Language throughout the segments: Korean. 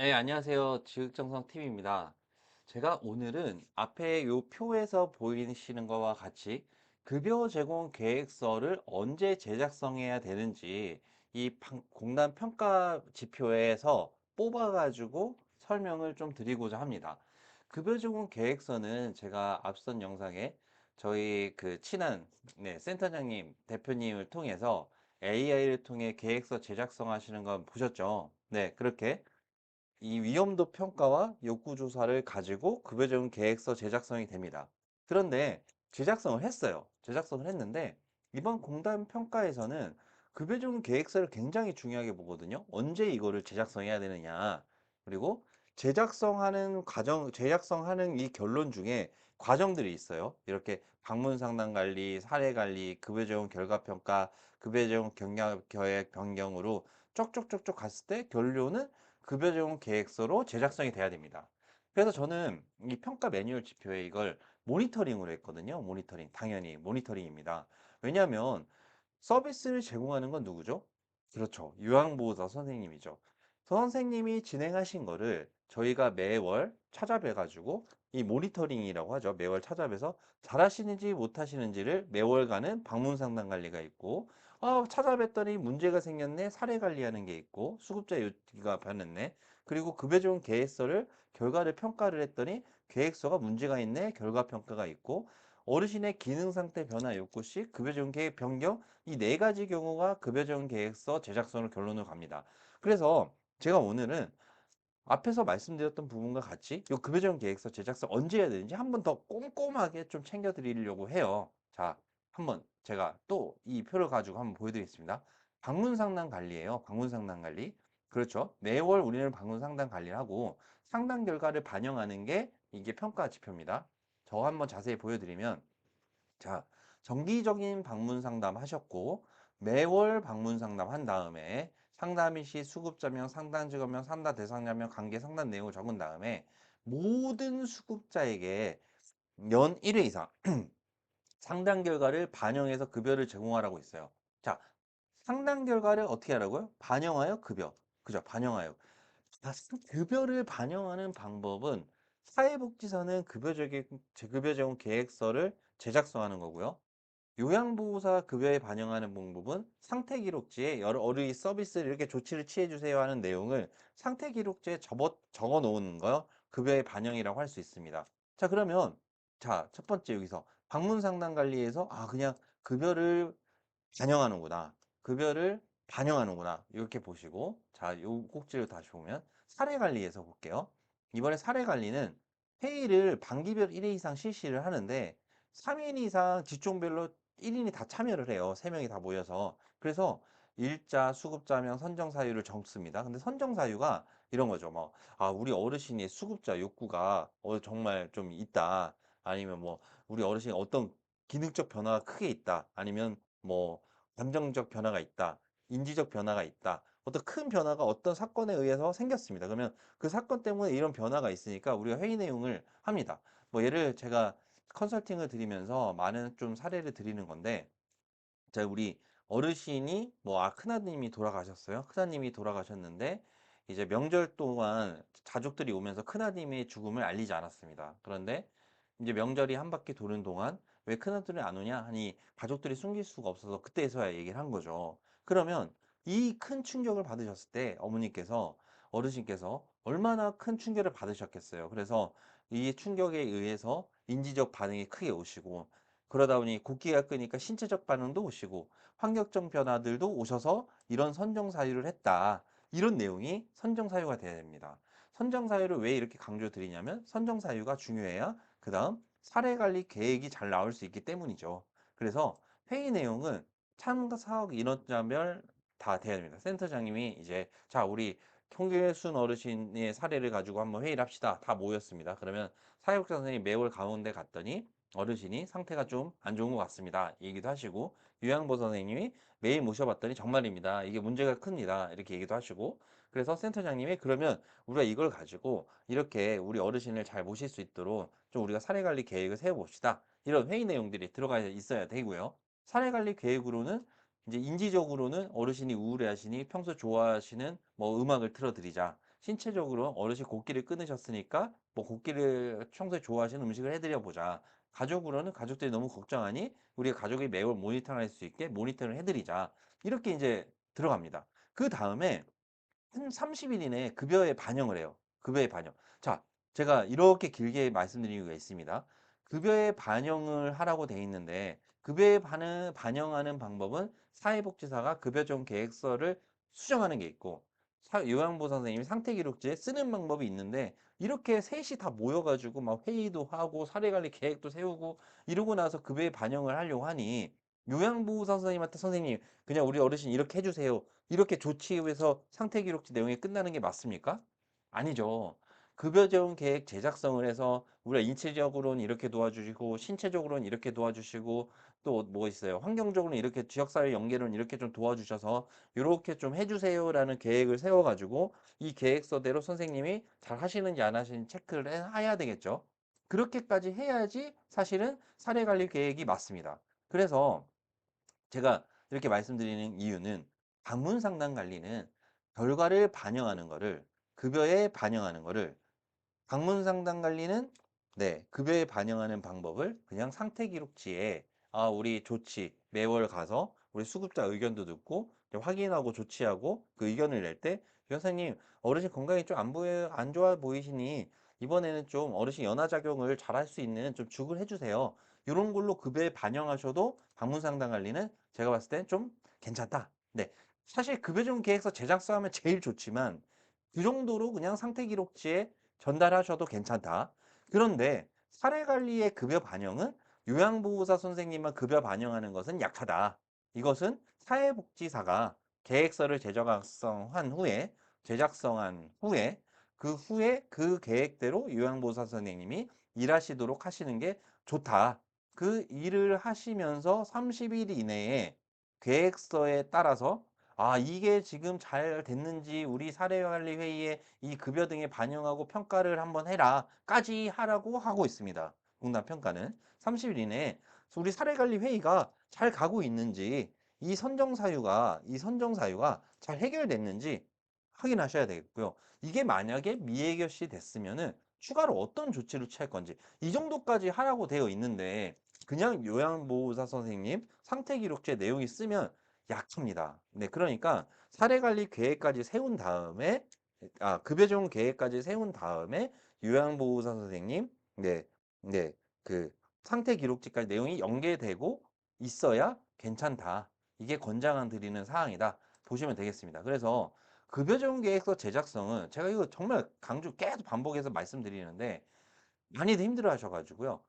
네, 안녕하세요. 지극정성 팀입니다. 제가 오늘은 앞에 요 표에서 보이시는 것과 같이 급여 제공 계획서를 언제 제작성해야 되는지 공단 평가 지표에서 뽑아가지고 설명을 좀 드리고자 합니다. 급여 제공 계획서는 제가 앞선 영상에 저희 그 친한 센터장님, 대표님을 통해서 AI를 통해 계획서 제작성 하시는 건 보셨죠? 네, 그렇게 이 위험도 평가와 욕구 조사를 가지고 급여적용 계획서 제작성이 됩니다. 그런데 제작성을 했어요. 제작성을 했는데 이번 공단 평가에서는 급여적용 계획서를 굉장히 중요하게 보거든요. 언제 이거를 제작성해야 되느냐. 그리고 제작성하는 이 결론 중에 과정들이 있어요. 이렇게 방문 상담 관리, 사례 관리, 급여적용 결과 평가, 급여적용 경력 계획 변경으로 쪽쪽쪽쪽 갔을 때 결론은 급여 제공 계획서로 제작성이 돼야 됩니다. 그래서 저는 이 평가 매뉴얼 지표에 이걸 모니터링으로 했거든요. 모니터링. 당연히 모니터링입니다. 왜냐하면 서비스를 제공하는 건 누구죠? 그렇죠. 요양보호사 선생님이죠. 선생님이 진행하신 거를 저희가 매월 찾아뵈가지고 이 모니터링이라고 하죠. 매월 찾아뵈서 잘하시는지 못하시는지를 매월간은 방문 상담 관리가 있고 찾아뵀더니 문제가 생겼네 사례 관리하는 게 있고 수급자 요기가 변했네 그리고 급여 적용 계획서를 결과를 평가를 했더니 계획서가 문제가 있네 결과 평가가 있고 어르신의 기능 상태 변화 욕구 시 급여 적용 계획 변경 이 네 가지 경우가 급여 적용 계획서 제작성으로 결론을 갑니다. 그래서 제가 오늘은 앞에서 말씀드렸던 부분과 같이 이 급여 적용 계획서 제작성 언제 해야 되는지 한 번 더 꼼꼼하게 좀 챙겨 드리려고 해요. 자, 한번 제가 또 이 표를 가지고 한번 보여드리겠습니다. 방문 상담 관리예요. 방문 상담 관리. 그렇죠. 매월 우리는 방문 상담 관리를 하고 상담 결과를 반영하는 게 이게 평가 지표입니다. 저 한번 자세히 보여드리면 자, 정기적인 방문 상담 하셨고 매월 방문 상담 한 다음에 상담일 시 수급자명, 상담 직업명, 상담 대상자명, 관계 상담 내용을 적은 다음에 모든 수급자에게 연 1회 이상 상담 결과를 반영해서 급여를 제공하라고 있어요. 자, 상담 결과를 어떻게 하라고요? 반영하여 급여. 그죠? 반영하여. 급여를 반영하는 방법은 사회복지사는 급여 제공 계획서를 제작성하는 거고요. 요양보호사 급여에 반영하는 방법은 상태기록지에 여러 어르신 서비스를 이렇게 조치를 취해주세요 하는 내용을 상태기록지에 적어 놓은 거 급여의 반영이라고 할 수 있습니다. 자, 그러면 자, 첫 번째 여기서 방문 상담 관리에서 그냥 급여를 반영하는구나. 급여를 반영하는구나. 이렇게 보시고 자, 요 꼭지를 다시 보면 사례 관리에서 볼게요. 이번에 사례 관리는 회의를 반기별 1회 이상 실시를 하는데 3인 이상 직종별로 1인이 다 참여를 해요. 3명이 다 모여서. 그래서 일자, 수급자명, 선정 사유를 적습니다. 근데 선정 사유가 이런 거죠. 뭐, 우리 어르신의 수급자 욕구가 정말 좀 있다. 아니면 뭐, 우리 어르신이 어떤 기능적 변화가 크게 있다. 아니면 뭐, 감정적 변화가 있다. 인지적 변화가 있다. 어떤 큰 변화가 어떤 사건에 의해서 생겼습니다. 그러면 그 사건 때문에 이런 변화가 있으니까 우리가 회의 내용을 합니다. 뭐 예를 제가 컨설팅을 드리면서 많은 좀 사례를 드리는 건데 자, 우리 어르신이 큰아드님이 돌아가셨어요. 큰아드님이 돌아가셨는데 이제 명절 동안 가족들이 오면서 큰아드님의 죽음을 알리지 않았습니다. 그런데 이제 명절이 한 바퀴 도는 동안 왜 큰아들이 안 오냐 하니 가족들이 숨길 수가 없어서 그때서야 얘기를 한 거죠. 그러면 이 큰 충격을 받으셨을 때 어르신께서 얼마나 큰 충격을 받으셨겠어요. 그래서 이 충격에 의해서 인지적 반응이 크게 오시고 그러다 보니 곡기가 끄니까 신체적 반응도 오시고 환경적 변화들도 오셔서 이런 선정 사유를 했다. 이런 내용이 선정 사유가 돼야 됩니다. 선정 사유를 왜 이렇게 강조드리냐면 선정 사유가 중요해야 그 다음 사례 관리 계획이 잘 나올 수 있기 때문이죠. 그래서 회의 내용은 참가 사업 인원자별 다 돼야 됩니다. 센터장님이 이제 자 우리 통계순 어르신의 사례를 가지고 한번 회의를 합시다. 다 모였습니다. 그러면 사회복지 선생님이 매월 가운데 갔더니 어르신이 상태가 좀 안 좋은 것 같습니다. 얘기도 하시고 요양보 선생님이 매일 모셔봤더니 정말입니다. 이게 문제가 큽니다. 이렇게 얘기도 하시고 그래서 센터장님이 그러면 우리가 이걸 가지고 이렇게 우리 어르신을 잘 모실 수 있도록 좀 우리가 사례 관리 계획을 세워봅시다. 이런 회의 내용들이 들어가 있어야 되고요. 사례 관리 계획으로는 이제 인지적으로는 어르신이 우울해하시니 평소 좋아하시는 뭐 음악을 틀어드리자. 신체적으로 어르신 곡기를 끊으셨으니까 뭐 곡기를 평소에 좋아하시는 음식을 해드려 보자. 가족으로는 가족들이 너무 걱정하니 우리가 가족이 매월 모니터할 수 있게 모니터를 해드리자. 이렇게 이제 들어갑니다. 그 다음에 한 30일 이내에 급여에 반영을 해요. 급여에 반영. 자, 제가 이렇게 길게 말씀드린 이유가 있습니다. 급여에 반영을 하라고 돼 있는데 급여에 반영하는 방법은 사회복지사가 급여지원 계획서를 수정하는 게 있고 요양보호사 선생님이 상태기록지에 쓰는 방법이 있는데 이렇게 셋이 다 모여가지고 막 회의도 하고 사례관리 계획도 세우고 이러고 나서 급여에 반영을 하려고 하니 요양보호사 선생님한테 선생님 그냥 우리 어르신 이렇게 해주세요. 이렇게 조치해서 상태 기록지 내용이 끝나는 게 맞습니까? 아니죠. 급여 재원 계획 제작성을 해서 우리가 인체적으로는 이렇게 도와주시고 신체적으로는 이렇게 도와주시고 또 뭐 있어요. 환경적으로는 이렇게 지역사회 연계로는 이렇게 좀 도와주셔서 이렇게 좀 해주세요라는 계획을 세워가지고 이 계획서대로 선생님이 잘 하시는지 안 하시는지 체크를 해야 되겠죠. 그렇게까지 해야지 사실은 사례관리 계획이 맞습니다. 그래서 제가 이렇게 말씀드리는 이유는 방문 상담 관리는 결과를 반영하는 거를 급여에 반영하는 거를 방문 상담 관리는 네, 급여에 반영하는 방법을 그냥 상태 기록지에 우리 조치 매월 가서 우리 수급자 의견도 듣고 확인하고 조치하고 그 의견을 낼 때 변호사님 어르신 건강이 좀 안 좋아 보이시니 이번에는 좀 어르신 연화작용을 잘 할 수 있는 좀 죽을 해주세요. 이런 걸로 급여에 반영하셔도 방문 상담 관리는 제가 봤을 땐 좀 괜찮다. 네. 사실 급여지원 계획서 제작서하면 제일 좋지만 그 정도로 그냥 상태 기록지에 전달하셔도 괜찮다. 그런데 사례관리의 급여 반영은 요양보호사 선생님만 급여 반영하는 것은 약하다. 이것은 사회복지사가 계획서를 제작성한 후에 그 후에 그 계획대로 요양보호사 선생님이 일하시도록 하시는 게 좋다. 그 일을 하시면서 30일 이내에 계획서에 따라서 이게 지금 잘 됐는지 우리 사례관리 회의에 이 급여 등에 반영하고 평가를 한번 해라까지 하라고 하고 있습니다. 국납평가는 30일 이내에 우리 사례관리 회의가 잘 가고 있는지 이 선정사유가 잘 해결됐는지 확인하셔야 되겠고요. 이게 만약에 미해결시 됐으면은 추가로 어떤 조치를 취할 건지 이 정도까지 하라고 되어 있는데 그냥 요양보호사 선생님 상태기록제 내용이 쓰면 약합니다. 네, 그러니까 사례관리 계획까지 세운 다음에 급여 지원 계획까지 세운 다음에 요양보호사 선생님, 네, 네, 그 상태 기록지까지 내용이 연계되고 있어야 괜찮다. 이게 권장한 드리는 사항이다. 보시면 되겠습니다. 그래서 급여 지원 계획서 제작성은 제가 이거 정말 강조 계속 반복해서 말씀드리는데 많이들 힘들어 하셔가지고요.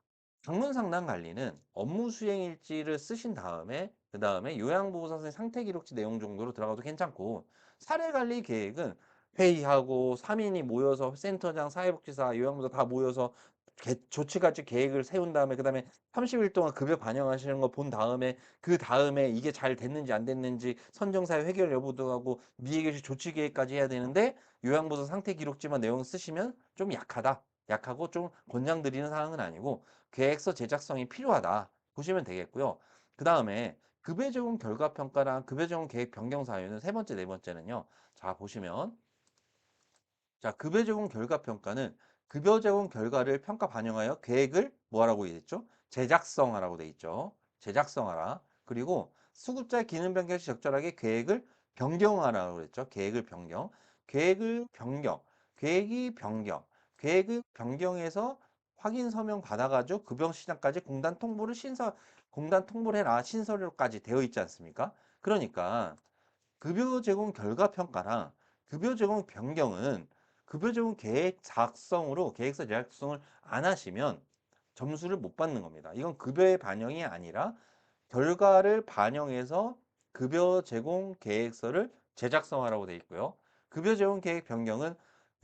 방문 상담 관리는 업무 수행 일지를 쓰신 다음에 그 다음에 요양보호사 선생 상태 기록지 내용 정도로 들어가도 괜찮고 사례 관리 계획은 회의하고 3인이 모여서 센터장, 사회복지사, 요양보호사 다 모여서 조치까지 계획을 세운 다음에 그 다음에 30일 동안 급여 반영하시는 거 본 다음에 그 다음에 이게 잘 됐는지 안 됐는지 선정사유 해결 여부도 하고 미해결시 조치 계획까지 해야 되는데 요양보호사 상태 기록지만 내용 쓰시면 좀 약하다. 약하고 좀 권장드리는 사항은 아니고 계획서 제작성이 필요하다 보시면 되겠고요. 그 다음에 급여 제공 결과 평가랑 급여 제공 계획 변경 사유는 세 번째, 네 번째는요. 자, 보시면 자, 급여 제공 결과 평가는 급여 제공 결과를 평가 반영하여 계획을 뭐하라고 되어 있죠? 제작성하라고 되어 있죠. 제작성하라. 그리고 수급자 기능 변경 시 적절하게 계획을 변경하라고 그랬죠. 계획을 변경. 계획을 변경. 계획이 변경. 계획을 변경해서 확인 서명 받아가지고 급여 시장까지 공단 통보를 해라 신설료까지 되어 있지 않습니까? 그러니까 급여 제공 결과 평가랑 급여 제공 변경은 급여 제공 계획 작성으로 계획서 작성을 안 하시면 점수를 못 받는 겁니다. 이건 급여의 반영이 아니라 결과를 반영해서 급여 제공 계획서를 제작성하라고 되어 있고요. 급여 제공 계획 변경은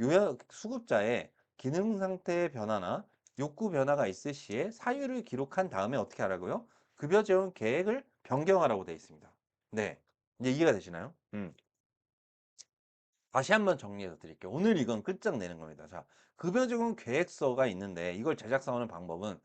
요양 수급자의 기능 상태의 변화나 욕구 변화가 있을 시에 사유를 기록한 다음에 어떻게 하라고요? 급여 제공 계획을 변경하라고 되어 있습니다. 네. 이제 이해가 되시나요? 다시 한번 정리해서 드릴게요. 오늘 이건 끝장내는 겁니다. 자, 급여 제공 계획서가 있는데 이걸 제작성하는 방법은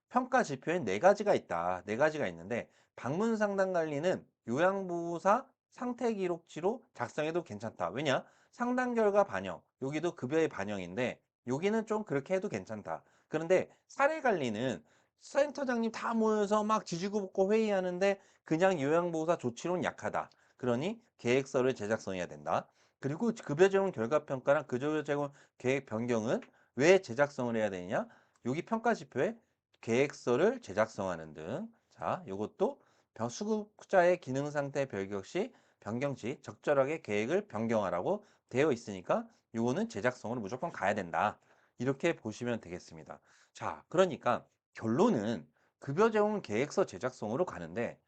평가 지표에 네 가지가 있다. 네 가지가 있는데 방문 상담 관리는 요양보호사 상태 기록지로 작성해도 괜찮다. 왜냐? 상담 결과 반영, 여기도 급여의 반영인데 여기는 좀 그렇게 해도 괜찮다. 그런데 사례 관리는 센터장님 다 모여서 막 지지고 볶고 회의하는데 그냥 요양보호사 조치로는 약하다. 그러니 계획서를 제작성해야 된다. 그리고 급여 제공 결과 평가랑 급여 제공 계획 변경은 왜 제작성을 해야 되느냐? 여기 평가 지표에 계획서를 제작성하는 등. 자, 요것도 수급자의 기능 상태 별격 시 변경 시 적절하게 계획을 변경하라고 되어 있으니까 요거는 제작성으로 무조건 가야 된다. 이렇게 보시면 되겠습니다. 자, 그러니까 결론은 급여 제공 계획서 제작성으로 가는데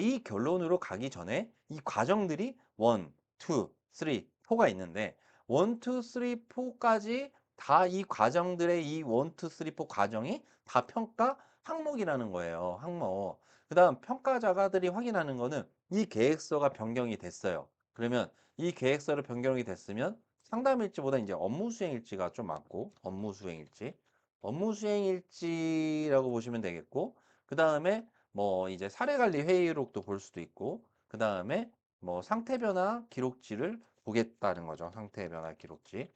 이 결론으로 가기 전에 이 과정들이 1, 2, 3, 4가 있는데 1, 2, 3, 4까지 다 이 과정들의 이 1, 2, 3, 4 과정이 다 평가 항목이라는 거예요. 항목. 그 다음 평가자가들이 확인하는 거는 이 계획서가 변경이 됐어요. 그러면 이 계획서를 변경이 됐으면 상담일지보다 이제 업무 수행일지가 좀 많고 업무 수행일지 업무 수행일지라고 보시면 되겠고 그 다음에 뭐 이제 사례관리 회의록도 볼 수도 있고 그 다음에 뭐 상태 변화 기록지를 보겠다는 거죠. 상태 변화 기록지.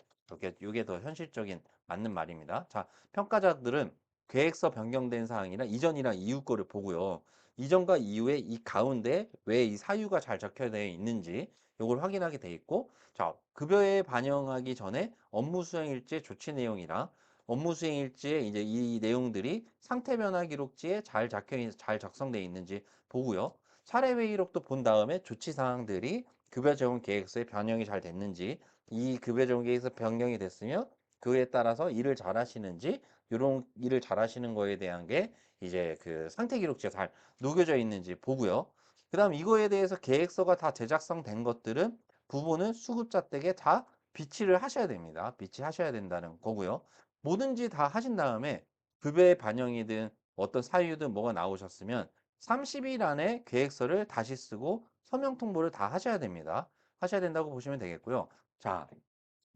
이게 더 현실적인 맞는 말입니다. 자, 평가자들은 계획서 변경된 사항이나 이전이랑 이후 거를 보고요. 이전과 이후에 이 가운데 왜 이 사유가 잘 적혀져 있는지 이걸 확인하게 돼 있고 자, 급여에 반영하기 전에 업무 수행 일지 조치 내용이랑 업무 수행 일지에 이제 이 내용들이 상태 변화 기록지에 잘 작성되어 있는지 보고요. 사례 회의록도 본 다음에 조치 사항들이 급여 제공 계획서에 변형이 잘 됐는지 이 급여 제공 계획서 변경이 됐으면 그에 따라서 일을 잘 하시는지 이런 일을 잘 하시는 거에 대한 게 이제 그 상태 기록지에 잘 녹여져 있는지 보고요. 그 다음 이거에 대해서 계획서가 다 제작성 된 것들은 부분은 수급자 댁에 다 비치를 하셔야 됩니다. 비치하셔야 된다는 거고요. 뭐든지 다 하신 다음에 급여의 반영이든 어떤 사유든 뭐가 나오셨으면 30일 안에 계획서를 다시 쓰고 서명 통보를 다 하셔야 됩니다. 하셔야 된다고 보시면 되겠고요. 자,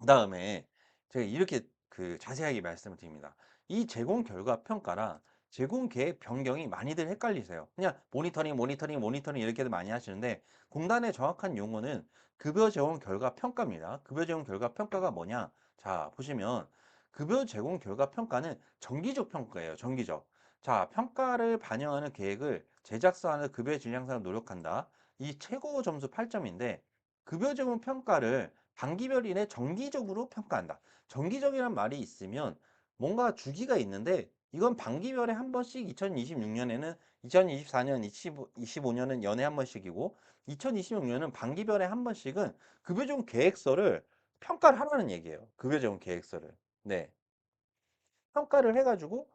그다음에 제가 이렇게 자세하게 말씀을 드립니다. 이 제공 결과 평가랑 제공 계획 변경이 많이들 헷갈리세요. 그냥 모니터링 이렇게도 많이 하시는데 공단의 정확한 용어는 급여 제공 결과 평가입니다. 급여 제공 결과 평가가 뭐냐? 자, 보시면 급여 제공 결과 평가는 정기적 평가예요. 정기적. 자, 평가를 반영하는 계획을 제작사하는 급여 질 향상을 노력한다. 이 최고 점수 8점인데 급여 제공 평가를 단기별 이내 정기적으로 평가한다. 정기적이란 말이 있으면 뭔가 주기가 있는데 이건 반기별에 한 번씩 2026년에는 2024년, 25년은 연에 한 번씩이고 2026년은 반기별에 한 번씩은 급여적 계획서를 평가를 하라는 얘기예요. 급여적 계획서를. 네. 평가를 해가지고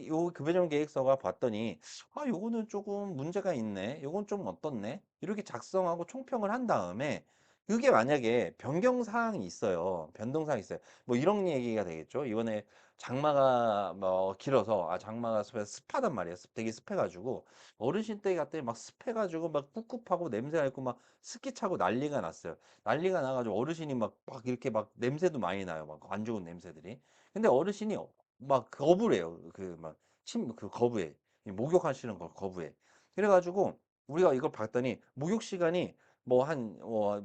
요 급여정 계획서가 봤더니 아 요거는 조금 문제가 있네 요건 좀 어떻네 이렇게 작성하고 총평을 한 다음에 그게 만약에 변경 사항이 있어요 변동 사항이 있어요 뭐 이런 얘기가 되겠죠 이번에 장마가 뭐 길어서 장마가 습하단 말이에요 되게 습해가지고 어르신 댁 갔더니 막 습해가지고 막 꿉꿉하고 냄새가 있고 막 습기 차고 난리가 났어요 난리가 나가지고 어르신이 막 이렇게 막 냄새도 많이 나요 막 안 좋은 냄새들이 근데 어르신이 막 거부래요. 거부해. 목욕하시는 걸 거부해. 그래가지고 우리가 이걸 봤더니 목욕 시간이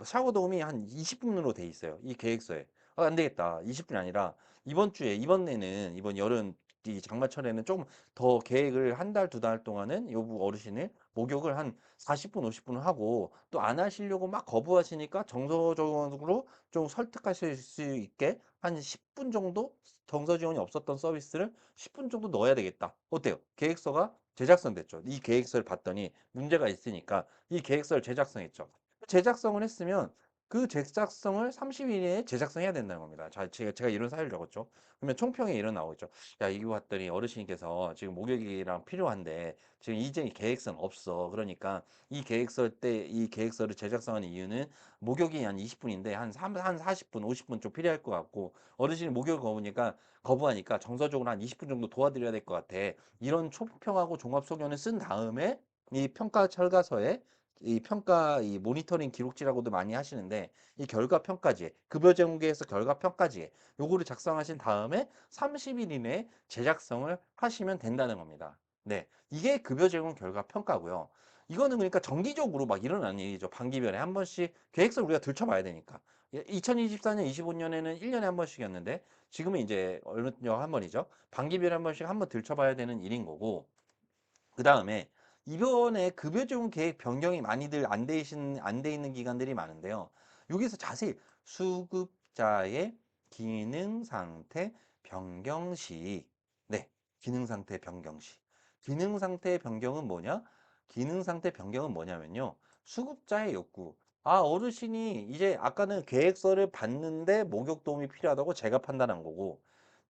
샤워 도움이 한 20분으로 돼 있어요. 이 계획서에. 안 되겠다. 20분이 아니라 이번 여름 이 장마철에는 조금 더 계획을 한 달, 두 달 동안은 요부 어르신을 목욕을 한 40분, 50분 하고 또 안 하시려고 막 거부하시니까 정서적으로 좀 설득하실 수 있게 한 10분 정도 정서 지원이 없었던 서비스를 10분 정도 넣어야 되겠다. 어때요? 계획서가 제작성 됐죠. 이 계획서를 봤더니 문제가 있으니까 이 계획서를 제작성했죠. 제작성을 했으면 그 제작성을 30일 이내에 제작성해야 된다는 겁니다. 자, 제가 이런 사유를 적었죠. 그러면 총평에 이런 나오죠. 야, 이거 봤더니 어르신께서 지금 목욕이랑 필요한데 지금 이제 계획서는 없어. 그러니까 이 계획서를 제작성하는 이유는 목욕이 한 20분인데 한 40분, 50분 좀 필요할 것 같고 어르신이 목욕을 거부하니까 정서적으로 한 20분 정도 도와드려야 될 것 같아. 이런 초평하고 종합 소견을 쓴 다음에 이 평가 철가서에 이 모니터링 기록지라고도 많이 하시는데 이 결과 평가지에 급여 제공계에서 결과 평가지에 요거를 작성하신 다음에 30일 이내에 제작성을 하시면 된다는 겁니다. 네. 이게 급여 제공 결과 평가고요. 이거는 그러니까 정기적으로 막 일어나는 일이죠. 반기별에 한 번씩 계획서를 우리가 들춰봐야 되니까. 2024년, 25년에는 1년에 한 번씩이었는데 지금은 이제 어느 한 번이죠. 반기별에 한 번씩 한번 들춰봐야 되는 일인 거고 그다음에 이번에 급여 지원 계획 변경이 많이들 안 돼 있는 기관들이 많은데요. 여기서 자세히 수급자의 기능 상태 변경 시, 네, 기능 상태 변경 시. 기능 상태 변경은 뭐냐? 기능 상태 변경은 뭐냐면요. 수급자의 욕구. 아, 어르신이 이제 아까는 계획서를 봤는데 목욕 도움이 필요하다고 제가 판단한 거고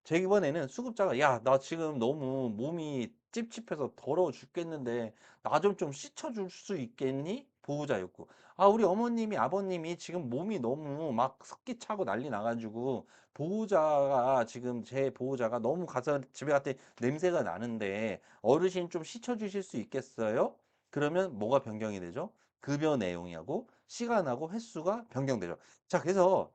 제 이번에는 수급자가 야, 나 지금 너무 몸이 찝찝해서 더러워 죽겠는데 나 좀 씻어줄 수 있겠니? 보호자 욕구. 아, 우리 어머님이 아버님이 지금 몸이 너무 막 습기 차고 난리 나가지고 보호자가 지금 제 보호자가 너무 가서 집에 갔더니 냄새가 나는데 어르신 좀 씻어주실 수 있겠어요? 그러면 뭐가 변경이 되죠? 급여 내용하고 시간하고 횟수가 변경되죠. 자, 그래서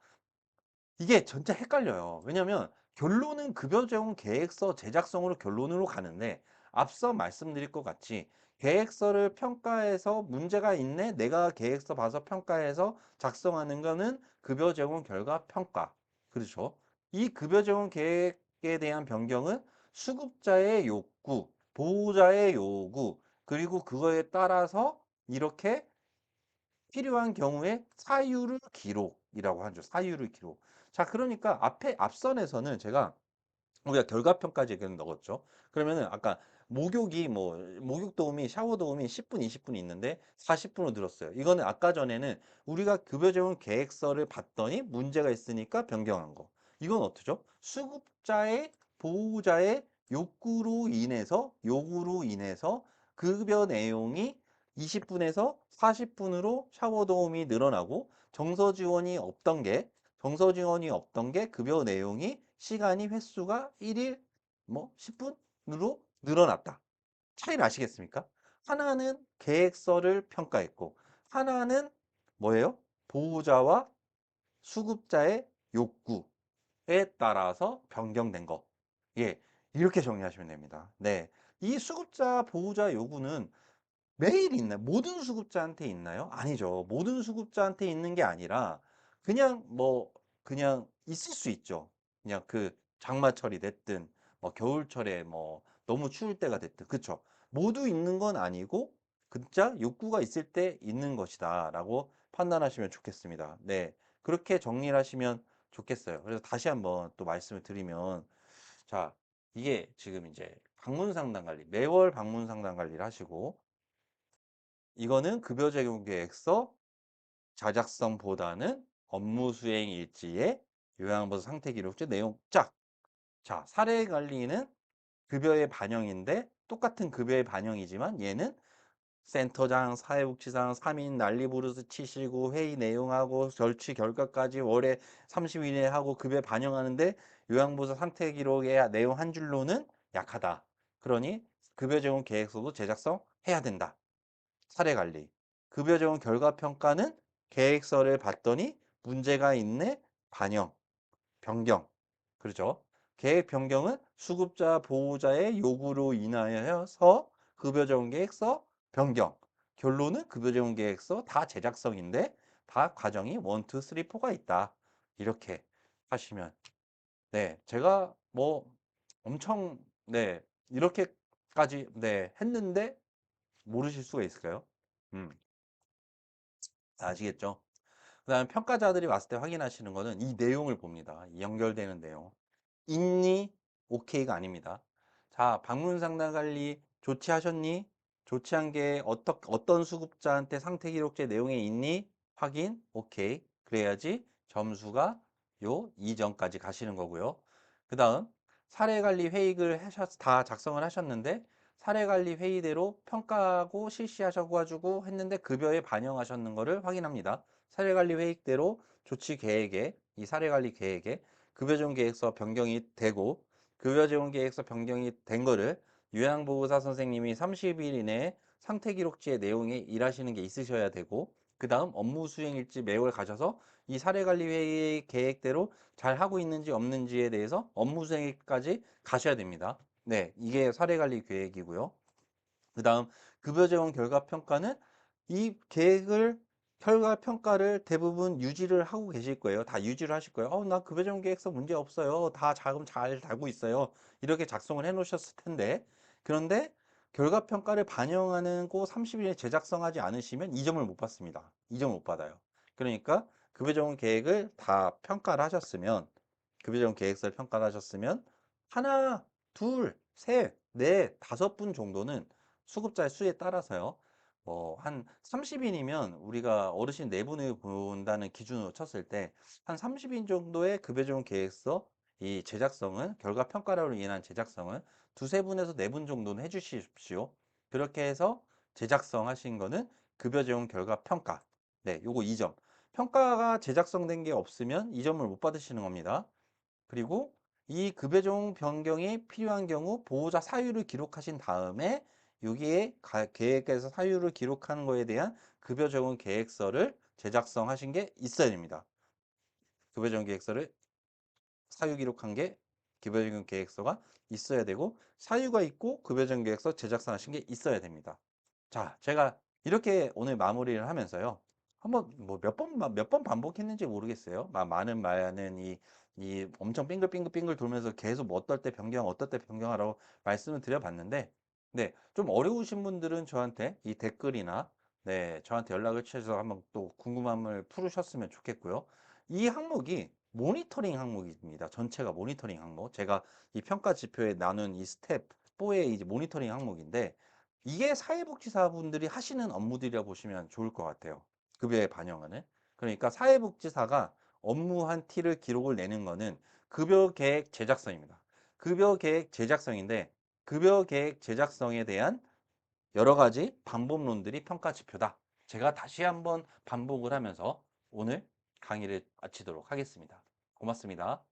이게 진짜 헷갈려요. 왜냐면 결론은 급여 제공 계획서 제작성으로 결론으로 가는데 앞서 말씀드릴 것 같이 계획서를 평가해서 문제가 있네. 내가 계획서 봐서 평가해서 작성하는 거는 급여 제공 결과 평가. 그렇죠? 이 급여 제공 계획에 대한 변경은 수급자의 욕구, 보호자의 요구, 그리고 그거에 따라서 이렇게 필요한 경우에 사유를 기록이라고 하죠. 사유를 기록. 자, 그러니까 앞선에서는 제가 우리가 결과평가제 의견 넣었죠. 그러면은 아까 목욕 도우미, 샤워 도우미 10분, 20분이 있는데 40분으로 늘었어요. 이거는 아까 전에는 우리가 급여 제공 계획서를 봤더니 문제가 있으니까 변경한 거. 이건 어떻죠? 수급자의 보호자의 요구로 인해서 급여 내용이 20분에서 40분으로 샤워 도우미 늘어나고 정서 지원이 없던 게 급여 내용이 시간이 횟수가 1일 뭐 10분으로 늘어났다. 차이를 아시겠습니까? 하나는 계획서를 평가했고 하나는 뭐예요? 보호자와 수급자의 욕구에 따라서 변경된 거. 예, 이렇게 정리하시면 됩니다. 네. 이 수급자 보호자 요구는 매일 있나요? 모든 수급자한테 있나요? 아니죠. 모든 수급자한테 있는 게 아니라 그냥 그냥 있을 수 있죠. 그냥 그 장마철이 됐든 겨울철에 너무 추울 때가 됐든 그쵸? 모두 있는 건 아니고 진짜 욕구가 있을 때 있는 것이다라고 판단하시면 좋겠습니다. 네. 그렇게 정리를 하시면 좋겠어요. 그래서 다시 한번 또 말씀을 드리면 자, 이게 지금 이제 방문 상담 관리, 매월 방문 상담 관리를 하시고 이거는 급여 제공 계획서 자작성보다는 업무 수행 일지에 요양보서 상태 기록지 내용 짝. 자, 사례 관리는 급여의 반영인데 똑같은 급여의 반영이지만 얘는 센터장, 사회복지상, 3인 난리부르스 치시고 회의 내용하고 절취 결과까지 월에 30일 이내 하고 급여 반영하는데 요양보서 상태 기록의 내용 한 줄로는 약하다. 그러니 급여 제공 계획서도 제작성 해야 된다. 사례 관리. 급여 제공 결과 평가는 계획서를 봤더니 문제가 있네. 반영, 변경. 그렇죠? 계획 변경은 수급자 보호자의 요구로 인하여서 급여 제공 계획서 변경. 결론은 급여 제공 계획서 다 제작성인데 다 과정이 1, 2, 3, 4가 있다. 이렇게 하시면 네, 제가 엄청 네, 이렇게까지 네, 했는데 모르실 수가 있을까요? 음. 아시겠죠? 그다음에 평가자들이 왔을 때 확인하시는 거는 이 내용을 봅니다. 이 연결되는 내용. 있니? 오케이가 아닙니다. 자, 방문 상담 관리 조치하셨니? 조치한 게 어떤 수급자한테 상태 기록제 내용에 있니? 확인, 오케이. 그래야지 점수가 요 이전까지 가시는 거고요. 그 다음, 사례 관리 회의를 다 작성을 하셨는데, 사례 관리 회의대로 평가하고 실시하셔가지고 했는데 급여에 반영하셨는 거를 확인합니다. 사례 관리 회의대로 조치 계획에, 이 사례 관리 계획에 급여 지원 계획서 변경이 되고 급여 지원 계획서 변경이 된 거를 요양보호사 선생님이 30일 이내에 상태 기록지의 내용에 일하시는 게 있으셔야 되고 그 다음 업무 수행 일지 매월 가셔서 이 사례관리회의 계획대로 잘 하고 있는지 없는지에 대해서 업무 수행까지 가셔야 됩니다. 네, 이게 사례관리 계획이고요. 그 다음 급여 제공 결과 평가는 이 계획을 결과 평가를 대부분 유지를 하고 계실 거예요. 다 유지를 하실 거예요. 나 급여정 계획서 문제 없어요. 다 자금 잘 달고 있어요. 이렇게 작성을 해 놓으셨을 텐데. 그런데 결과 평가를 반영하는 고 30일에 제작성하지 않으시면 이 점을 못 받습니다. 이 점을 못 받아요. 그러니까 급여정 계획을 다 평가를 하셨으면, 급여정 계획서를 평가를 하셨으면 하나, 둘, 셋, 넷, 다섯 분 정도는 수급자의 수에 따라서요. 한 30인이면 우리가 어르신 네 분을 본다는 기준으로 쳤을 때 한 30인 정도의 급여지원 계획서 이 제작성은 결과 평가로 인한 제작성은 두세 분에서 네 분 정도는 해주십시오. 그렇게 해서 제작성 하신 거는 급여지원 결과 평가. 네, 요거 2점. 평가가 제작성된 게 없으면 이 점을 못 받으시는 겁니다. 그리고 이 급여종 변경이 필요한 경우 보호자 사유를 기록하신 다음에 여기에 계획에서 사유를 기록하는 거에 대한 급여 적용 계획서를 제작성하신 게 있어야 됩니다. 급여 적용 계획서를 사유 기록한 게 급여 적용 계획서가 있어야 되고 사유가 있고 급여 적용 계획서 제작성하신 게 있어야 됩니다. 자, 제가 이렇게 오늘 마무리를 하면서요. 한번 뭐 몇 번 반복했는지 모르겠어요. 많은 이 엄청 빙글빙글 돌면서 계속 뭐 어떨 때 변경, 어떨 때 변경하라고 말씀을 드려봤는데, 네, 좀 어려우신 분들은 저한테 이 댓글이나, 네, 저한테 연락을 주셔서 한번 또 궁금함을 풀으셨으면 좋겠고요. 이 항목이 모니터링 항목입니다. 전체가 모니터링 항목. 제가 이 평가 지표에 나눈 이 스텝 4의 이제 모니터링 항목인데, 이게 사회복지사분들이 하시는 업무들이라 보시면 좋을 것 같아요. 급여에 반영하는. 그러니까 사회복지사가 업무한 티를 기록을 내는 거는 급여 계획 제작성입니다. 급여 계획 제작성인데 급여 계획 제작성에 대한 여러 가지 방법론들이 평가 지표다. 제가 다시 한번 반복을 하면서 오늘 강의를 마치도록 하겠습니다. 고맙습니다.